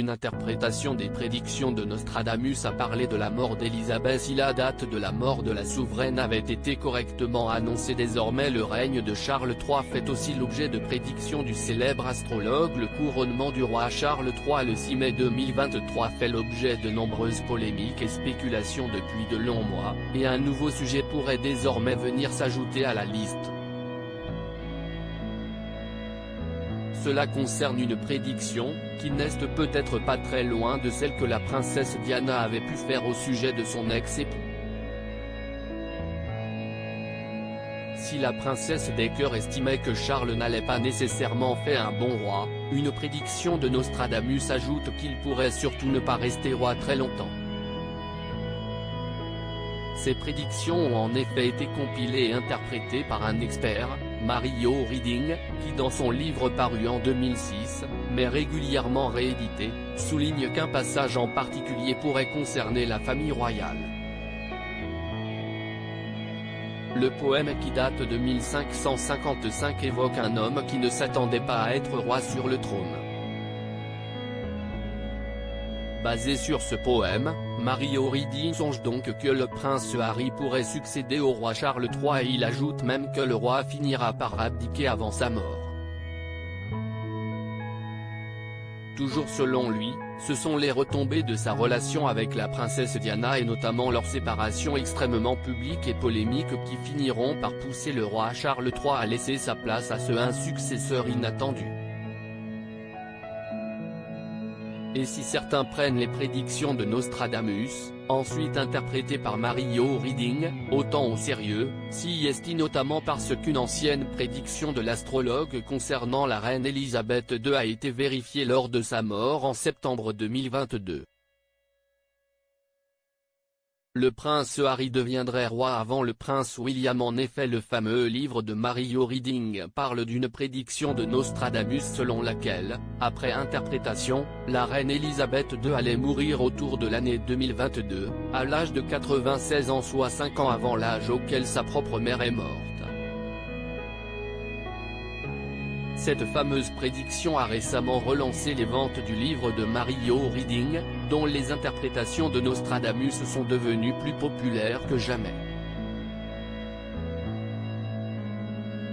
une interprétation des prédictions de Nostradamus a parlé de la mort d'Élisabeth. Si la date de la mort de la souveraine avait été correctement annoncée, désormais le règne de Charles III fait aussi l'objet de prédictions du célèbre astrologue. Le couronnement du roi Charles III le 6 mai 2023 fait l'objet de nombreuses polémiques et spéculations depuis de longs mois, et un nouveau sujet pourrait désormais venir s'ajouter à la liste. Cela concerne une prédiction, qui n'est peut-être pas très loin de celle que la princesse Diana avait pu faire au sujet de son ex-époux. Si la princesse des cœurs estimait que Charles n'allait pas nécessairement faire un bon roi, une prédiction de Nostradamus ajoute qu'il pourrait surtout ne pas rester roi très longtemps. Ces prédictions ont en effet été compilées et interprétées par un expert, Mario Reading, qui dans son livre paru en 2006, mais régulièrement réédité, souligne qu'un passage en particulier pourrait concerner la famille royale. Le poème qui date de 1555 évoque un homme qui ne s'attendait pas à être roi sur le trône. Basé sur ce poème, Mario Reading songe donc que le prince Harry pourrait succéder au roi Charles III et il ajoute même que le roi finira par abdiquer avant sa mort. Toujours selon lui, ce sont les retombées de sa relation avec la princesse Diana et notamment leur séparation extrêmement publique et polémique qui finiront par pousser le roi Charles III à laisser sa place à un successeur inattendu. Et si certains prennent les prédictions de Nostradamus, ensuite interprétées par Mario Reading, autant au sérieux, s'y est notamment parce qu'une ancienne prédiction de l'astrologue concernant la reine Élisabeth II a été vérifiée lors de sa mort en septembre 2022. Le prince Harry deviendrait roi avant le prince William. En effet, le fameux livre de Mario Reading parle d'une prédiction de Nostradamus selon laquelle, après interprétation, la reine Élisabeth II allait mourir autour de l'année 2022, à l'âge de 96 ans, soit 5 ans avant l'âge auquel sa propre mère est morte. Cette fameuse prédiction a récemment relancé les ventes du livre de Mario Reading, dont les interprétations de Nostradamus sont devenues plus populaires que jamais.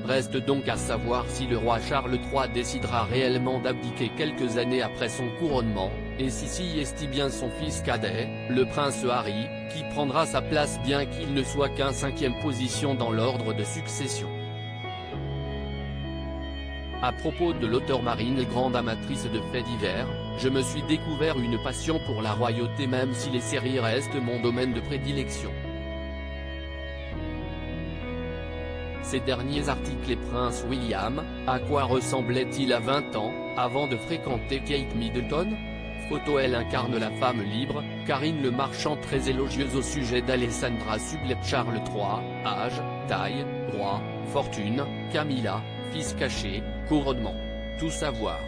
Reste donc à savoir si le roi Charles III décidera réellement d'abdiquer quelques années après son couronnement, et si est bien son fils cadet, le prince Harry, qui prendra sa place bien qu'il ne soit qu'en 5e position dans l'ordre de succession. À propos de l'auteure Marine, grande amatrice de faits divers, je me suis découvert une passion pour la royauté même si les séries restent mon domaine de prédilection. Ces derniers articles et Prince William, à quoi ressemblait-il à 20 ans, avant de fréquenter Kate Middleton? Photo. Elle incarne la femme libre, Karine Le Marchand, très élogieuse au sujet d'Alessandra Sublet. Charles III, âge, taille, roi, fortune, Camilla, fils caché, couronnement. Tout savoir.